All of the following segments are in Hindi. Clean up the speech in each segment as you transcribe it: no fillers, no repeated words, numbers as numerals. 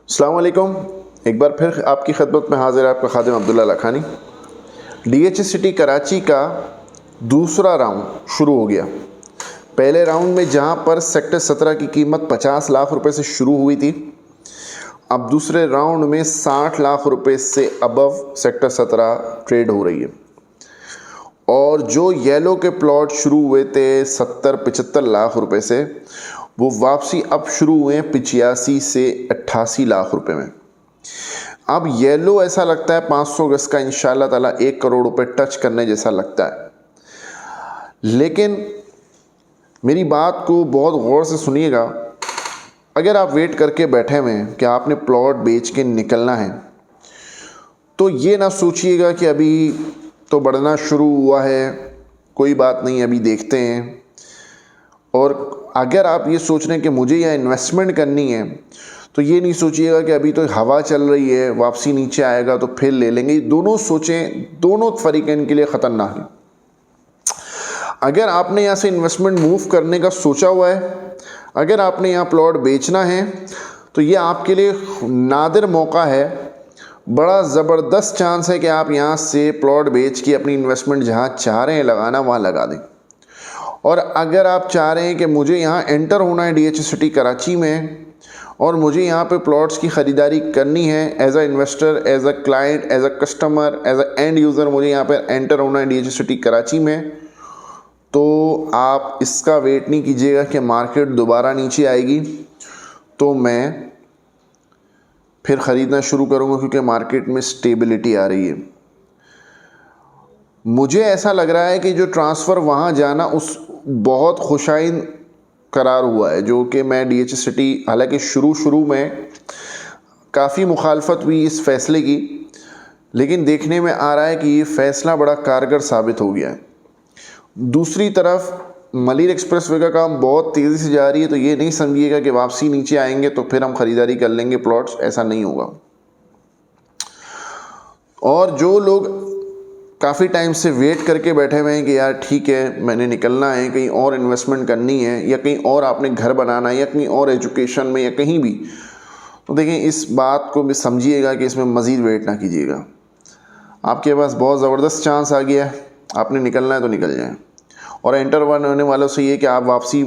अस्सलाम वालेकुम। एक बार फिर आपकी खिदमत में हाजिर है आपका खादिम अब्दुल्ला लखानी। DH सिटी कराची का दूसरा राउंड शुरू हो गया। पहले राउंड में जहां पर सेक्टर 17 की कीमत 50 लाख रुपए से शुरू हुई थी, अब दूसरे राउंड में 60 लाख रुपए से अबव सेक्टर 17 ट्रेड हो रही है। और जो येलो के प्लॉट शुरू हुए थे 70-75 लाख रुपए से, वो वापसी अब शुरू हुए 85 से 88 लाख रुपए में। अब येलो ऐसा लगता है 500 गज का इंशाल्लाह ताला 1 करोड़ रुपए टच करने जैसा लगता है। लेकिन मेरी बात को बहुत गौर से सुनिएगा। अगर आप वेट करके बैठे हुए हैं कि आपने प्लॉट बेच के निकलना है, तो ये ना सोचिएगा कि अभी तो बढ़ना शुरू हुआ है, कोई बात नहीं, अभी देखते हैं। और अगर आप ये सोच रहे हैं कि मुझे यहाँ इन्वेस्टमेंट करनी है, तो ये नहीं सोचिएगा कि अभी तो हवा चल रही है, वापसी नीचे आएगा तो फिर ले लेंगे। दोनों सोचें, दोनों फरीकैन के लिए ख़तरनाक है। अगर आपने यहाँ से इन्वेस्टमेंट मूव करने का सोचा हुआ है, अगर आपने यहाँ प्लॉट बेचना है, तो ये आपके लिए नादिर मौका है। बड़ा ज़बरदस्त चांस है कि आप यहाँ से प्लॉट बेच के अपनी इन्वेस्टमेंट जहाँ चाह रहे हैं लगाना वहाँ लगा दें। और अगर आप चाह रहे हैं कि मुझे यहाँ एंटर होना है DH सिटी कराची में, और मुझे यहाँ पे प्लॉट्स की ख़रीदारी करनी है as a investor, as a client, as a customer, as a end user, मुझे यहाँ पे एंटर होना है DH सिटी कराची में, तो आप इसका वेट नहीं कीजिएगा कि मार्केट दोबारा नीचे आएगी तो मैं फिर ख़रीदना शुरू करूँगा, क्योंकि मार्केट में स्टेबिलिटी आ रही है। मुझे ऐसा लग रहा है कि जो ट्रांसफ़र वहाँ जाना उस बहुत खुशाइन करार हुआ है, जो कि मैं DH सिटी, हालांकि शुरू में काफ़ी मुखालफत हुई इस फैसले की, लेकिन देखने में आ रहा है कि ये फ़ैसला बड़ा कारगर साबित हो गया है। दूसरी तरफ मलिर एक्सप्रेसवे का काम बहुत तेज़ी से जा रही है, तो ये नहीं समझिएगा कि वापसी नीचे आएंगे तो फिर हम ख़रीदारी कर लेंगे प्लॉट्स, ऐसा नहीं होगा। और जो लोग काफ़ी टाइम से वेट करके बैठे हुए हैं कि यार ठीक है मैंने निकलना है, कहीं और इन्वेस्टमेंट करनी है, या कहीं और आपने घर बनाना है, या कहीं और एजुकेशन में, या कहीं भी, तो देखें इस बात को भी समझिएगा कि इसमें मज़ीद वेट ना कीजिएगा। आपके पास बहुत ज़बरदस्त चांस आ गया है, आपने निकलना है तो निकल जाएं। और एंटर होने वालों से ये कि आप वापसी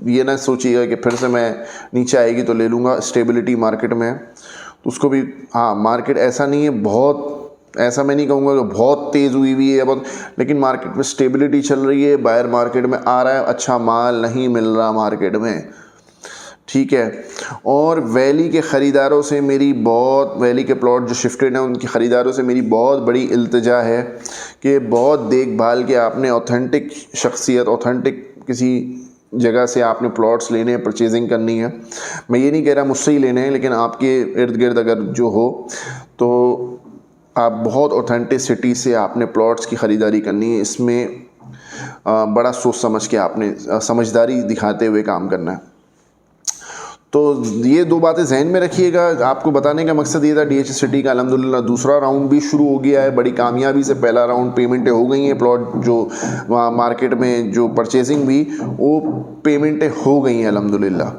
ये ना सोचिएगा कि फिर से मैं नीचे आएगी तो ले लूँगा। स्टेबिलिटी मार्केट में है तो उसको भी, हाँ मार्केट ऐसा नहीं है, बहुत ऐसा मैं नहीं कहूँगा कि बहुत तेज़ हुई है बहुत, लेकिन मार्केट में स्टेबिलिटी चल रही है। बायर मार्केट में आ रहा है, अच्छा माल नहीं मिल रहा मार्केट में, ठीक है। और वैली के ख़रीदारों से मेरी बहुत, वैली के प्लॉट जो शिफ्टेड हैं उनके ख़रीदारों से मेरी बहुत बड़ी इल्तिजा है कि बहुत देखभाल के आपने ऑथेंटिक शख्सियत, ऑथेंटिक किसी जगह से आपने प्लॉट्स लेने हैं, परचेजिंग करनी है। मैं ये नहीं कह रहा मुझसे ही लेने हैं, लेकिन आपके इर्द गिर्द अगर जो हो तो आप बहुत ऑथेंटिसिटी से आपने प्लॉट्स की ख़रीदारी करनी है। इसमें बड़ा सोच समझ के आपने समझदारी दिखाते हुए काम करना है। तो ये दो बातें जहन में रखिएगा। आपको बताने का मकसद ये था, DH सिटी का अल्हम्दुलिल्लाह दूसरा राउंड भी शुरू हो गया है बड़ी कामयाबी से। पहला राउंड पेमेंटें हो गई हैं, प्लॉट जो वहाँ मार्केट में जो परचेजिंग भी, वो पेमेंटें हो गई हैं अल्हम्दुलिल्लाह।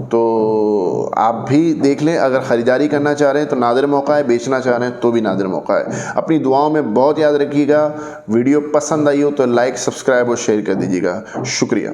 तो आप भी देख लें, अगर ख़रीदारी करना चाह रहे हैं तो नादिर मौका है, बेचना चाह रहे हैं तो भी नादिर मौका है। अपनी दुआओं में बहुत याद रखिएगा। वीडियो पसंद आई हो तो लाइक, सब्सक्राइब और शेयर कर दीजिएगा। शुक्रिया।